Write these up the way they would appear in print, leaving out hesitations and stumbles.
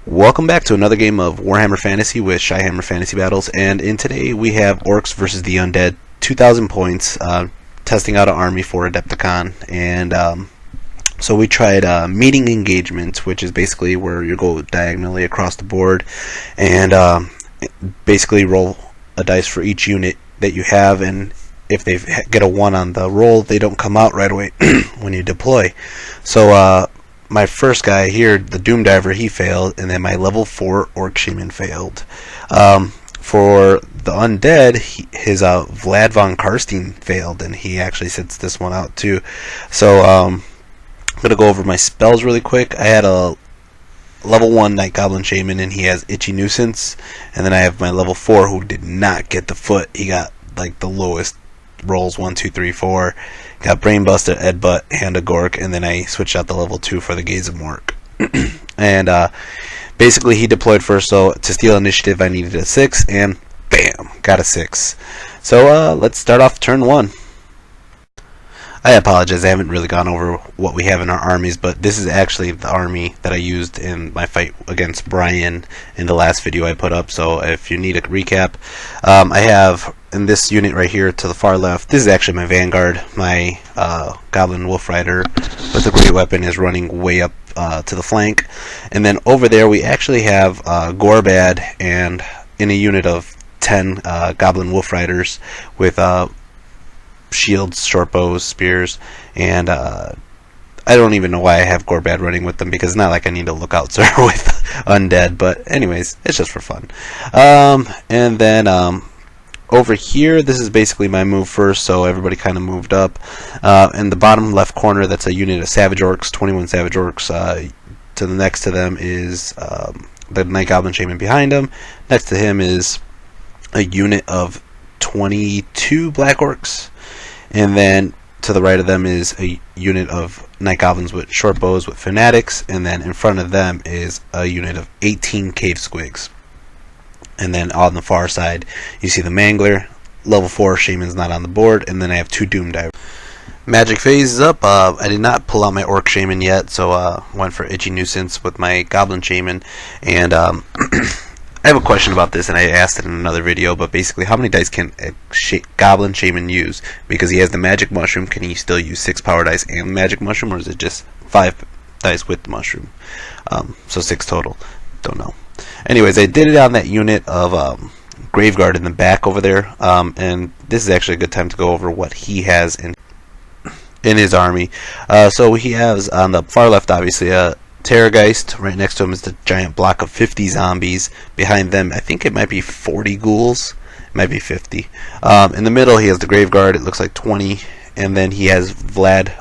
Welcome back to another game of Warhammer Fantasy with Shyhammer Fantasy Battles, and in today we have Orcs versus the Undead, 2,000 points, testing out an army for Adepticon, and so we tried meeting engagement, which is basically where you go diagonally across the board, and basically roll a dice for each unit that you have, and if they get a 1 on the roll, they don't come out right away when you deploy. So my first guy here, the Doom Diver, he failed, and then my level 4 Orc Shaman failed. For the Undead, his Vlad von Karstein failed, and he actually sits this one out too. So I'm going to go over my spells really quick. I had a level 1 Night Goblin Shaman, and he has Itchy Nuisance, and then I have my level 4 who did not get the foot. He got like the lowest rolls, 1, 2, 3, 4. Got Brainbuster, Edbutt, Hand of Gork, and then I switched out the level 2 for the Gaze of Mork. And basically he deployed first, so to steal initiative I needed a 6, and bam, got a 6. So let's start off turn 1. I apologize, I haven't really gone over what we have in our armies, but this is actually the army that I used in my fight against Brian in the last video I put up, so if you need a recap, I have in this unit right here to the far left, this is actually my Vanguard. My Goblin Wolf Rider with a great weapon is running way up to the flank, and then over there we actually have Gorbad, and in a unit of 10 Goblin Wolf Riders with shields, short bows, spears, and I don't even know why I have Gorbad running with them, because it's not like I need to look out sir with Undead, but anyways, it's just for fun. And then over here, this is basically my move first, so everybody kind of moved up. In the bottom left corner, that's a unit of Savage Orcs, 21 Savage Orcs. To the next to them is the Night Goblin Shaman behind him. Next to him is a unit of 22 Black Orcs. And then to the right of them is a unit of Night Goblins with short bows with Fanatics, and then in front of them is a unit of 18 Cave Squigs. And then on the far side you see the Mangler, level 4 Shaman's not on the board, and then I have 2 Doom Divers. Magic phase is up. I did not pull out my Orc Shaman yet, so went for Itchy Nuisance with my Goblin Shaman, and I have a question about this, and I asked it in another video, but basically, how many dice can a Goblin Shaman use? Because he has the Magic Mushroom, can he still use 6 power dice and the Magic Mushroom, or is it just 5 dice with the Mushroom? So 6 total. Don't know. Anyways, I did it on that unit of Graveguard in the back over there, and this is actually a good time to go over what he has in his army. So he has, on the far left, obviously, Terrorgeist. Right next to him is the giant block of 50 zombies. Behind them, I think it might be 40 ghouls. It might be 50. In the middle, he has the Graveguard. It looks like 20. And then he has Vlad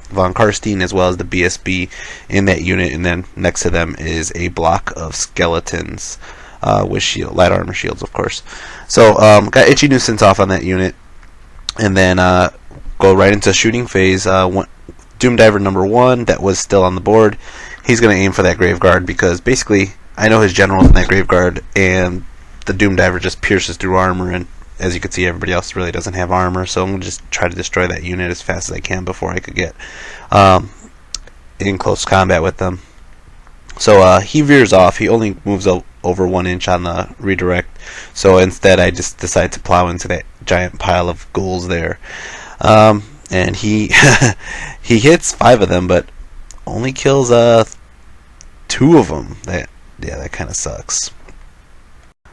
von Karstein as well as the BSB in that unit. And then next to them is a block of skeletons with light armor shields, of course. So got Itchy Nuisance off on that unit. And then go right into shooting phase. Doom Diver number 1 that was still on the board. He's going to aim for that Graveguard because basically I know his general's in that Graveguard, and the Doom Diver just pierces through armor, and as you can see, everybody else really doesn't have armor, so I'm going to just try to destroy that unit as fast as I can before I could get in close combat with them. So he veers off. He only moves over 1 inch on the redirect, so instead I just decide to plow into that giant pile of ghouls there. And he he hits 5 of them, but only kills 2 of them. That kind of sucks.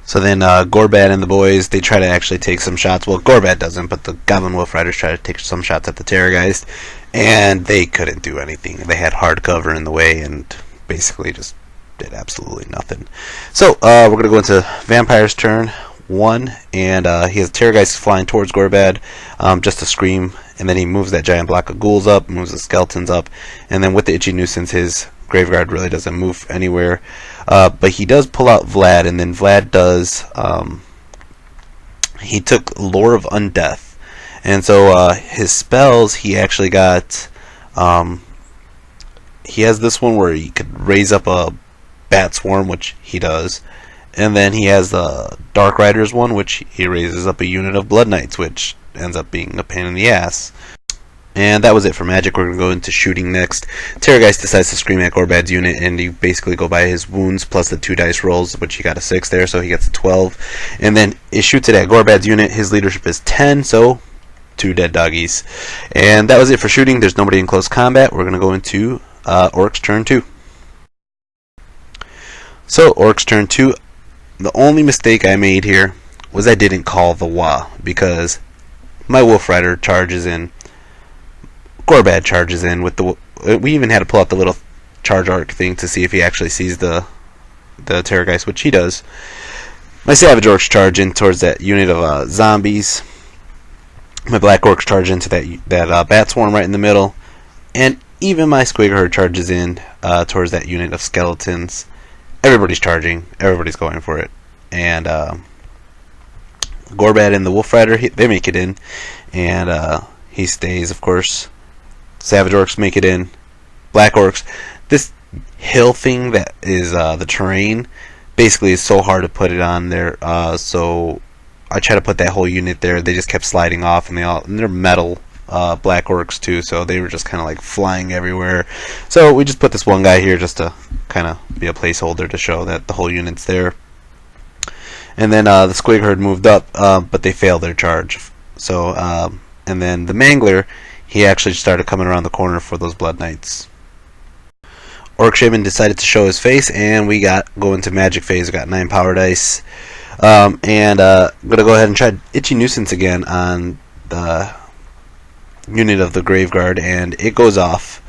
So then Gorbad and the boys, they try to actually take some shots. Well, Gorbad doesn't, but the Goblin Wolf Riders try to take some shots at the Terrorgeist, and they couldn't do anything. They had hard cover in the way, and basically just did absolutely nothing. So we're gonna go into Vampire's turn 1, and he has Terrorgeist flying towards Gorbad, just to scream, and then he moves that giant block of ghouls up, moves the skeletons up, and then with the Itchy Nuisance, his Graveguard really doesn't move anywhere, but he does pull out Vlad, and then Vlad does, he took Lore of Undeath, and so his spells, he actually got, he has this one where he could raise up a bat swarm, which he does, and then he has the Dark Riders one, which he raises up a unit of Blood Knights, which ends up being a pain in the ass. And that was it for magic. We're going to go into shooting next. Terrorgeist decides to scream at Gorbad's unit, and you basically go by his wounds plus the 2 dice rolls, which he got a 6 there, so he gets a 12. And then it shoots it at Gorbad's unit. His leadership is 10, so 2 dead doggies. And that was it for shooting. There's nobody in close combat. We're going to go into Orcs turn 2. So, Orcs turn 2. The only mistake I made here was I didn't call the Wah, because my Wolf Rider charges in. Gorbad charges in with the. We even had to pull out the little charge arc thing to see if he actually sees the Terrorgeist, which he does. My Savage Orcs charge in towards that unit of zombies. My Black Orcs charge into that Bat Swarm right in the middle, and even my Squig Herd charges in towards that unit of skeletons. Everybody's charging. Everybody's going for it, and Gorbad and the Wolf Rider they make it in, and he stays, of course. Savage Orcs make it in. Black Orcs. This hill thing that is the terrain basically is so hard to put it on there. So I tried to put that whole unit there. They just kept sliding off, and they're metal Black Orcs too, so they were just kind of like flying everywhere. So we just put this one guy here just to kind of be a placeholder to show that the whole unit's there. And then the Squig Herd moved up, but they failed their charge. So and then the Mangler, he actually started coming around the corner for those Blood Knights. Orc Shaman decided to show his face, and we go into magic phase. We got 9 power dice. I'm going to go ahead and try Itchy Nuisance again on the unit of the Grave Guard, and it goes off.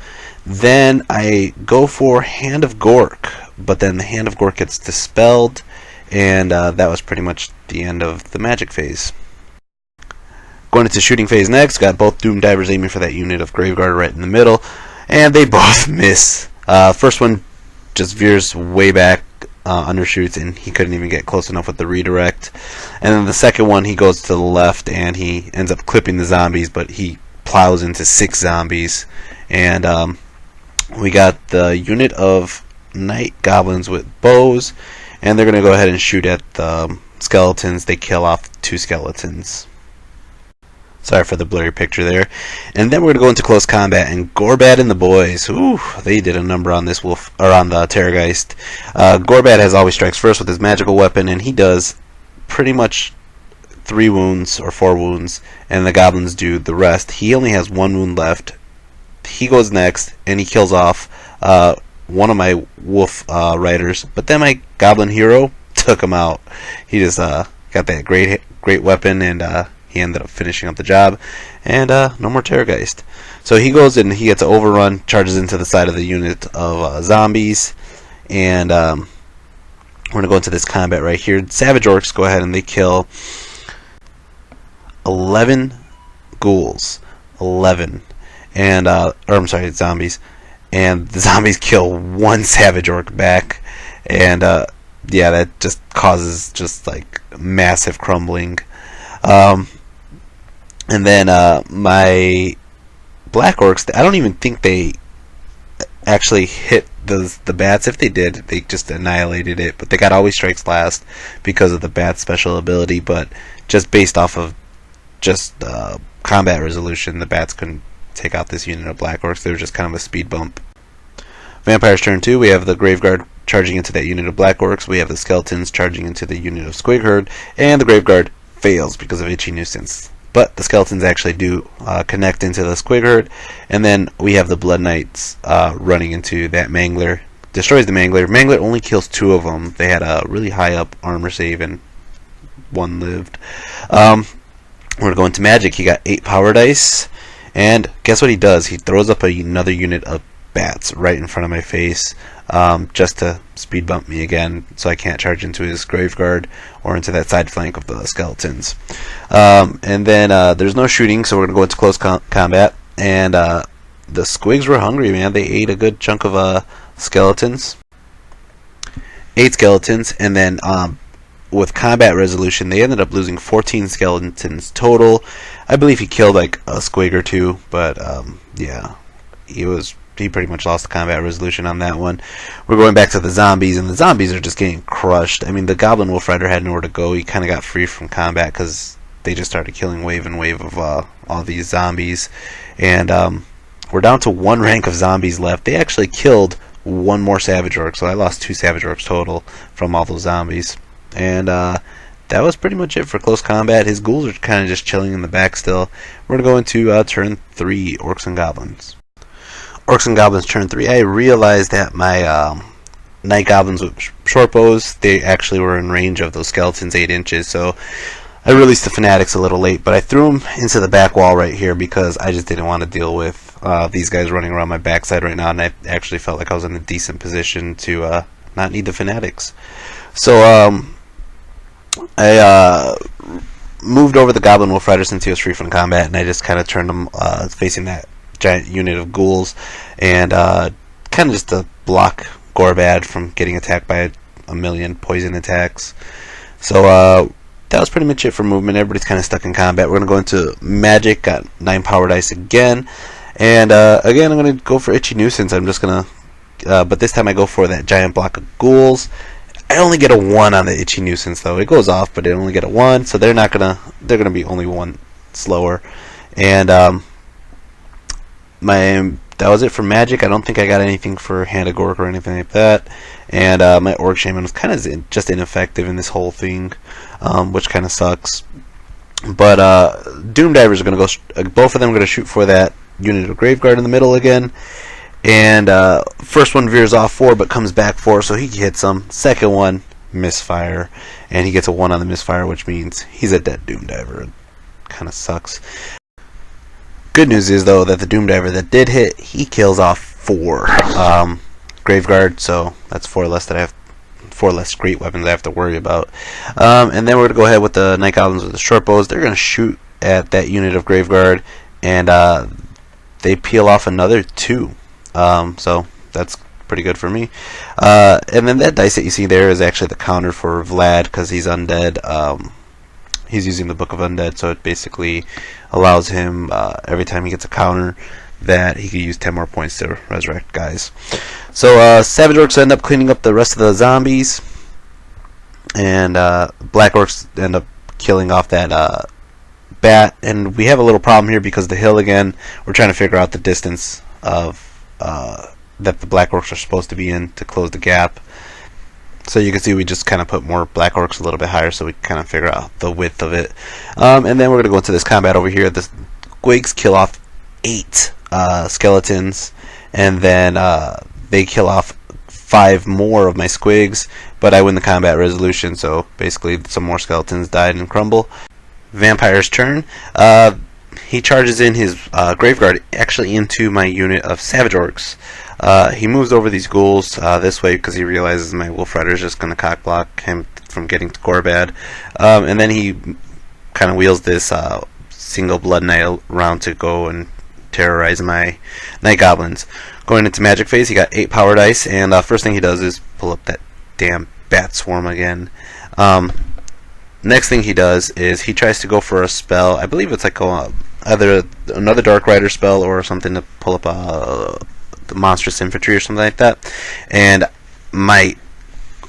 Then I go for Hand of Gork, but then the Hand of Gork gets dispelled, and that was pretty much the end of the magic phase. Going into shooting phase next, got both Doom Divers aiming for that unit of Graveguard right in the middle, and they both miss. First one just veers way back, undershoots, and he couldn't even get close enough with the redirect. And then the second one, he goes to the left, and he ends up clipping the zombies, but he plows into 6 zombies. And we got the unit of Night Goblins with bows, and they're going to go ahead and shoot at the skeletons. They kill off 2 skeletons. Sorry for the blurry picture there. And then we're going to go into close combat, and Gorbad and the boys, ooh, they did a number on this wolf, or on the Terrorgeist. Gorbad has always strikes first with his magical weapon, and he does pretty much 3 wounds or 4 wounds, and the goblins do the rest. He only has 1 wound left. He goes next, and he kills off one of my wolf riders, but then my goblin hero took him out. He just got that great weapon, and he ended up finishing up the job, and no more Terrorgeist. So he goes and he gets an overrun, charges into the side of the unit of zombies, and we're going to go into this combat right here. Savage Orcs go ahead and they kill 11 ghouls. 11. And, it's zombies. And the zombies kill 1 Savage Orc back, and yeah, that just causes just like massive crumbling. And then my Black Orcs, I don't even think they actually hit the bats. If they did, they just annihilated it. But they got always strikes last because of the bat special ability. But just based off of just combat resolution, the bats couldn't take out this unit of Black Orcs. They were just kind of a speed bump. Vampires turn 2. We have the Graveguard charging into that unit of Black Orcs. We have the Skeletons charging into the unit of Squig Herd, and the Graveguard fails because of Itchy Nuisance. But the Skeletons actually do connect into the Squig Herd, and then we have the Blood Knights running into that Mangler. Destroys the Mangler. Mangler only kills 2 of them. They had a really high up armor save, and 1 lived. We're going to go into magic. He got 8 power dice, and guess what he does? He throws up another unit of bats right in front of my face, just to speed bump me again, so I can't charge into his Graveguard or into that side flank of the Skeletons. And then there's no shooting, so we're going to go into close combat. And the Squigs were hungry, man. They ate a good chunk of skeletons. 8 skeletons, and then with combat resolution, they ended up losing 14 skeletons total. I believe he killed like a Squig or 2, but yeah, he pretty much lost the combat resolution on that one. We're going back to the zombies, and the zombies are just getting crushed. I mean, the Goblin Wolf Rider had nowhere to go. He kind of got free from combat because they just started killing wave and wave of all these zombies. and we're down to one rank of zombies left. They actually killed one more Savage Orc, so I lost 2 Savage Orcs total from all those zombies. And that was pretty much it for close combat. His ghouls are kind of just chilling in the back still. We're going to go into turn 3, Orcs and Goblins. Orcs and Goblins turn 3. I realized that my Night Goblins with short bows, they actually were in range of those skeletons 8 inches, so I released the Fanatics a little late, but I threw them into the back wall right here because I just didn't want to deal with these guys running around my backside right now, and I actually felt like I was in a decent position to not need the Fanatics. So I moved over the Goblin Wolf Rider since he was free from combat, and I just kind of turned him facing that giant unit of ghouls, and kind of just to block Gorbad from getting attacked by a million poison attacks. So that was pretty much it for movement. Everybody's kind of stuck in combat. We're going to go into Magic. Got 9 Power Dice again. And again, I'm going to go for Itchy Nuisance. I'm just going to... but this time I go for that giant block of ghouls. I only get a 1 on the Itchy Nuisance, though. It goes off, but I only get a 1. So they're not going to... They're going to be only 1 slower. And that was it for Magic. I don't think I got anything for Hand of Gork or anything like that. And my Orc Shaman was kind of just ineffective in this whole thing, which kind of sucks. But Doom Divers are going to go... both of them are going to shoot for that unit of Graveguard in the middle again. And first one veers off 4 but comes back 4, so he hits them. Second one, misfire. And he gets a 1 on the misfire, which means he's a dead Doom Diver. It kind of sucks. Good news is, though, that the Doom Diver that did hit, he kills off 4 Graveguard, so that's 4 less that I have, 4 less great weapons I have to worry about. And then we're going to go ahead with the Night Goblins with the short bows. They're going to shoot at that unit of Graveguard, and they peel off another 2. So that's pretty good for me. And then that dice that you see there is actually the counter for Vlad, because he's undead. He's using the Book of Undead, so it basically allows him, every time he gets a counter, that he can use 10 more points to resurrect guys. So Savage Orcs end up cleaning up the rest of the zombies, and Black Orcs end up killing off that bat. And we have a little problem here because the hill again, we're trying to figure out the distance of that the Black Orcs are supposed to be in to close the gap. So you can see we just kind of put more Black Orcs a little bit higher so we can kind of figure out the width of it. And then we're going to go into this combat over here. The Squigs kill off 8 skeletons, and then they kill off 5 more of my Squigs, but I win the combat resolution, so basically some more skeletons died and crumble. Vampire's turn. He charges in his Graveguard actually into my unit of Savage Orcs. He moves over these ghouls this way because he realizes my Wolf Rider is just going to cock block him from getting to Gorbad. And then he kind of wheels this single Blood Knight around to go and terrorize my Night Goblins. Going into Magic phase, he got 8 Power Dice, and first thing he does is pull up that damn Bat Swarm again. Next thing he does is he tries to go for a spell. I believe it's like either another Dark Rider spell or something to pull up the Monstrous Infantry or something like that. And my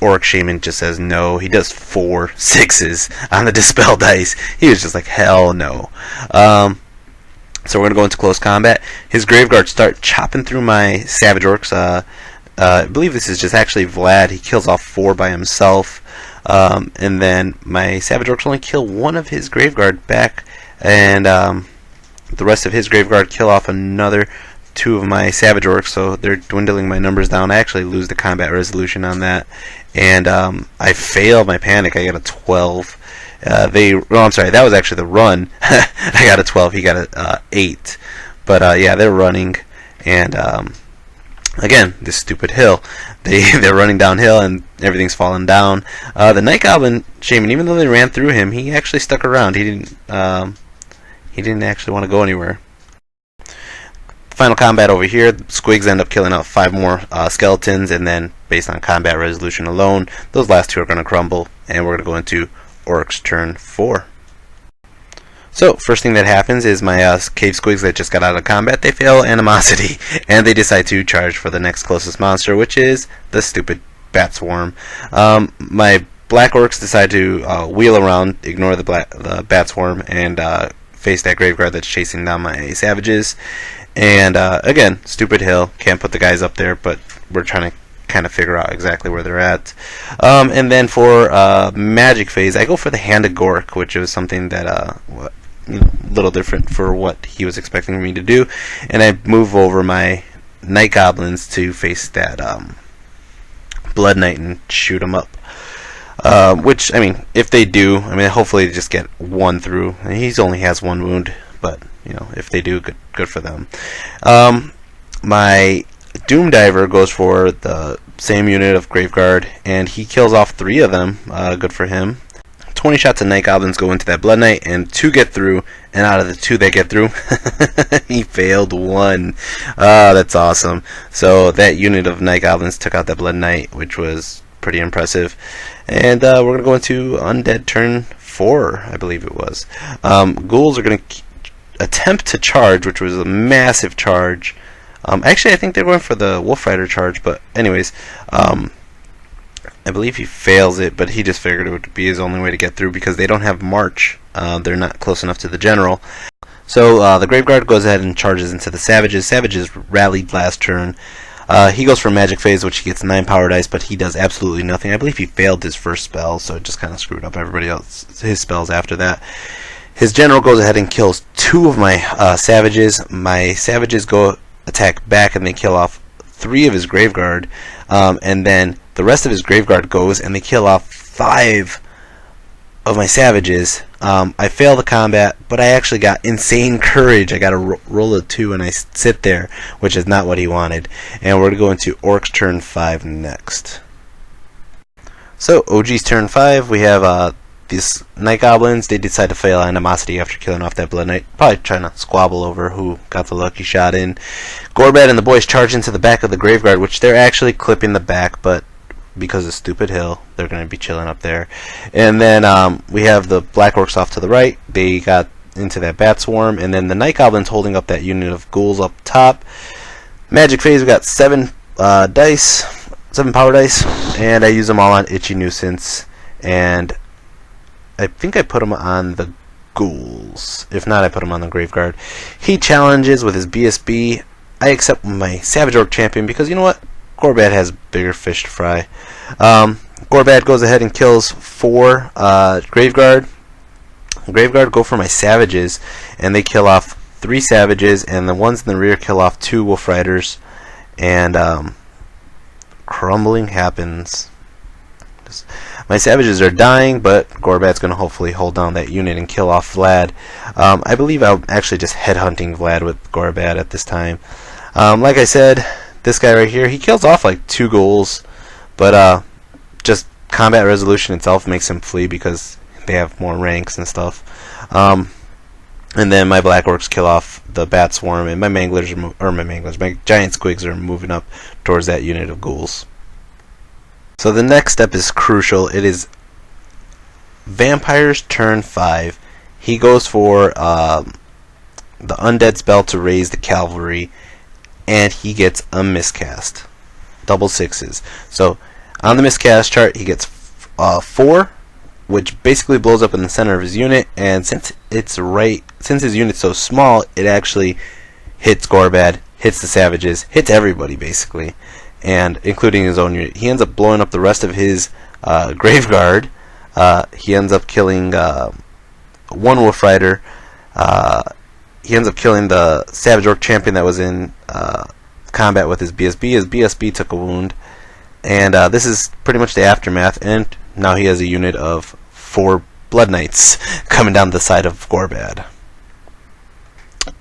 Orc Shaman just says no. He does 4 6s on the Dispel dice. He was just like, hell no. So we're going to go into close combat. His Graveguard start chopping through my Savage Orcs. I believe this is just actually Vlad. He kills off 4 by himself. And then my Savage Orcs only kill 1 of his Graveguard back, and the rest of his Graveguard kill off another 2 of my Savage Orcs, so they're dwindling my numbers down. I actually lose the combat resolution on that, and I fail my panic. I got a 12. I'm sorry, that was actually the run. I got a 12. He got a 8. But yeah, they're running, and again, this stupid hill. They're running downhill and everything's falling down. The Night Goblin Shaman, even though they ran through him, he actually stuck around. He didn't actually want to go anywhere. Final combat over here. Squigs end up killing out 5 more skeletons, and then based on combat resolution alone, those last 2 are going to crumble, and we're going to go into Orcs turn 4. So, first thing that happens is my cave Squigs that just got out of combat, they fail Animosity, and they decide to charge for the next closest monster, which is the stupid Bat Swarm. My Black Orcs decide to wheel around, ignore the Bat Swarm, and face that Graveguard that's chasing down my Savages. And again, stupid hill. Can't put the guys up there, but we're trying to kind of figure out exactly where they're at. And then for magic phase, I go for the Hand of Gork, which was something that a little different for what he was expecting me to do. And I move over my Night Goblins to face that Blood Knight and shoot him up. Which, I mean, if they do, I mean, hopefully they just get one through. He only has one wound, but if they do, good for them. My Doom Diver goes for the same unit of Graveguard, and he kills off 3 of them. Good for him. 20 shots of Night Goblins go into that Blood Knight, and 2 get through, and out of the 2 that get through, he failed 1. That's awesome. So that unit of Night Goblins took out that Blood Knight, which was pretty impressive. And we're going to go into Undead turn 4, I believe it was. Ghouls are going to attempt to charge, which was a massive charge. Actually, I think they're going for the Wolf Rider charge, but anyways, I believe he fails it, but he just figured it would be his only way to get through because they don't have March. They're not close enough to the General. So the Graveguard goes ahead and charges into the Savages. Savages rallied last turn. He goes for Magic Phase, which he gets 9 power dice, but he does absolutely nothing. I believe he failed his first spell, so it just kind of screwed up everybody else, his spells after that. His General goes ahead and kills 2 of my Savages. My Savages go attack back, and they kill off 3 of his Graveguard. And then the rest of his Graveguard goes, and they kill off 5 of my Savages. I fail the combat, but I actually got insane courage. I got a roll of 2, and I sit there, which is not what he wanted. And we're going to go into Orcs turn 5 next. So, OG's turn 5, we have these Night Goblins. They decide to fail Animosity after killing off that Blood Knight. Probably trying to squabble over who got the lucky shot in. Gorbad and the boys charge into the back of the Graveguard, which they're actually clipping the back, but because of stupid hill, they're going to be chilling up there. And then we have the Black Orcs off to the right. They got into that Bat Swarm, and then the Night Goblins holding up that unit of ghouls up top. Magic Phase, we got 7 power dice, and I use them all on Itchy Nuisance, and I think I put him on the ghouls. If not, I put him on the Graveguard. He challenges with his BSB. I accept my Savage Orc Champion because, you know what? Gorbad has bigger fish to fry. Gorbad goes ahead and kills 4 Graveguard. Graveguard go for my Savages, and they kill off 3 Savages, and the ones in the rear kill off 2 Wolf Riders. And crumbling happens. My Savages are dying, but Gorbad's going to hopefully hold down that unit and kill off Vlad. I believe I'm actually just headhunting Vlad with Gorbad at this time. Like I said, this guy right here, he kills off like 2 ghouls, but just combat resolution itself makes him flee because they have more ranks and stuff. And then my Black Orcs kill off the Bat Swarm, and my Giant Squigs are moving up towards that unit of ghouls. So the next step is crucial. It is Vampire's turn 5. He goes for the Undead spell to raise the Cavalry, and he gets a miscast. Double 6s. So on the miscast chart, he gets 4, which basically blows up in the center of his unit, and since his unit's so small, it actually hits Gorbad, hits the Savages, hits everybody basically, and including his own unit. He ends up blowing up the rest of his Graveguard. He ends up killing 1 Wolf Rider. He ends up killing the Savage Orc Champion that was in combat with his BSB. His BSB took a wound, and this is pretty much the aftermath, and now he has a unit of 4 Blood Knights coming down the side of Gorbad.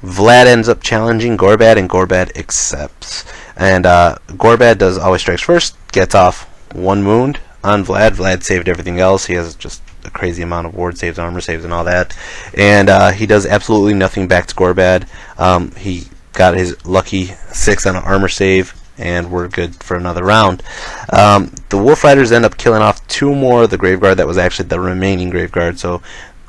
Vlad ends up challenging Gorbad, and Gorbad accepts. And Gorbad does Always Strikes First, gets off 1 wound on Vlad. Vlad saved everything else. He has just a crazy amount of ward saves, armor saves, and all that. And he does absolutely nothing back to Gorbad. He got his lucky 6 on an armor save, and we're good for another round. The Wolf Riders end up killing off 2 more of the Graveguard. That was actually the remaining Graveguard, so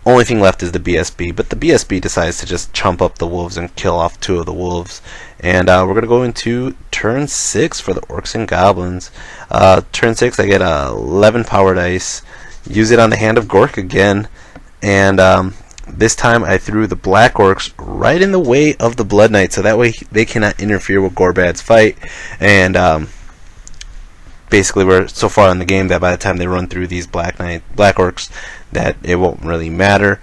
only thing left is the BSB, but the BSB decides to just chump up the wolves and kill off 2 of the wolves. And we're going to go into turn 6 for the Orcs and Goblins. Turn 6, I get 11 power dice, use it on the Hand of Gork again, and This time I threw the Black Orcs right in the way of the Blood Knight, so that way they cannot interfere with Gorbad's fight. And basically we're so far in the game that by the time they run through these Black Orcs, that it won't really matter.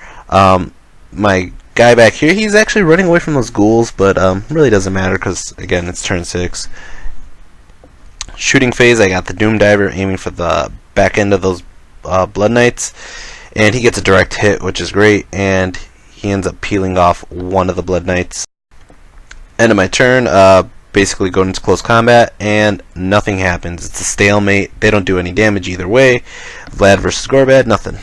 My guy back here, he's actually running away from those ghouls, but really doesn't matter because, again, it's turn 6. Shooting phase, I got the Doom Diver aiming for the back end of those Blood Knights, and he gets a direct hit, which is great, and he ends up peeling off one of the Blood Knights. End of my turn, basically going into close combat, and nothing happens. It's a stalemate. They don't do any damage either way. Vlad versus Gorbad, nothing.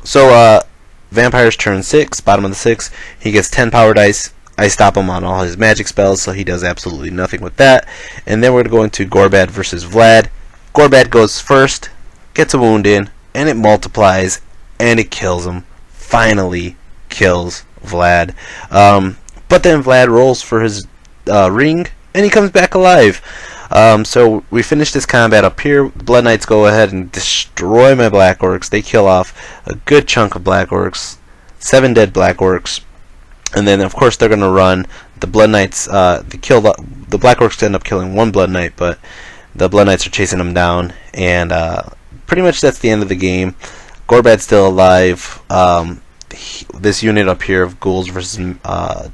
So, Vampire's turn 6, bottom of the 6. He gets 10 power dice. I stop him on all his magic spells, so he does absolutely nothing with that. And then we're going to go into Gorbad versus Vlad. Gorbad goes first, gets a wound in, and it multiplies, and it kills him. Finally kills Vlad. But then Vlad rolls for his ring, and he comes back alive. So we finish this combat up here. The Blood Knights go ahead and destroy my Black Orcs. They kill off a good chunk of Black Orcs, 7 dead Black Orcs, and then of course they're gonna run. The Blood Knights, the Black Orcs end up killing one Blood Knight, but the Blood Knights are chasing them down, and pretty much that's the end of the game. Gorbad's still alive. This unit up here of ghouls versus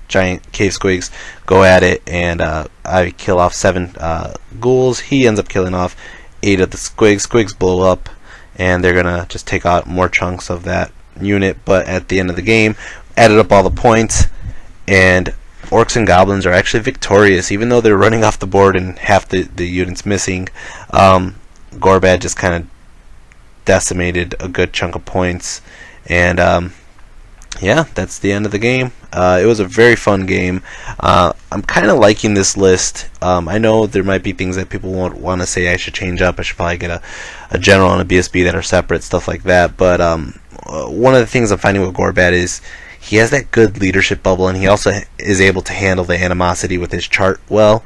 giant cave squigs go at it, and I kill off 7 ghouls. He ends up killing off 8 of the squigs. Squigs blow up, and they're gonna just take out more chunks of that unit. But at the end of the game, added up all the points, and Orcs and Goblins are actually victorious, even though they're running off the board and half the units missing. Gorbad just kind of decimated a good chunk of points, and yeah, that's the end of the game. It was a very fun game. I'm kind of liking this list. I know there might be things that people won't want to say I should change up. I should probably get a general and a BSB that are separate, stuff like that. But one of the things I'm finding with Gorbad is he has that good leadership bubble, and he also is able to handle the animosity with his chart well.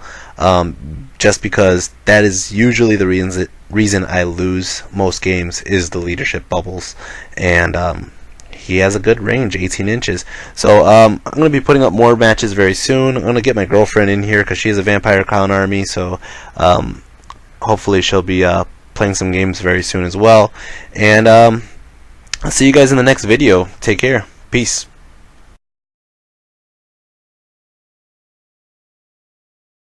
Just because that is usually the reason I lose most games is the leadership bubbles, and he has a good range, 18 inches. So I'm going to be putting up more matches very soon. I'm going to get my girlfriend in here because she has a Vampire Clown army, so hopefully she'll be playing some games very soon as well. And I'll see you guys in the next video. Take care. Peace.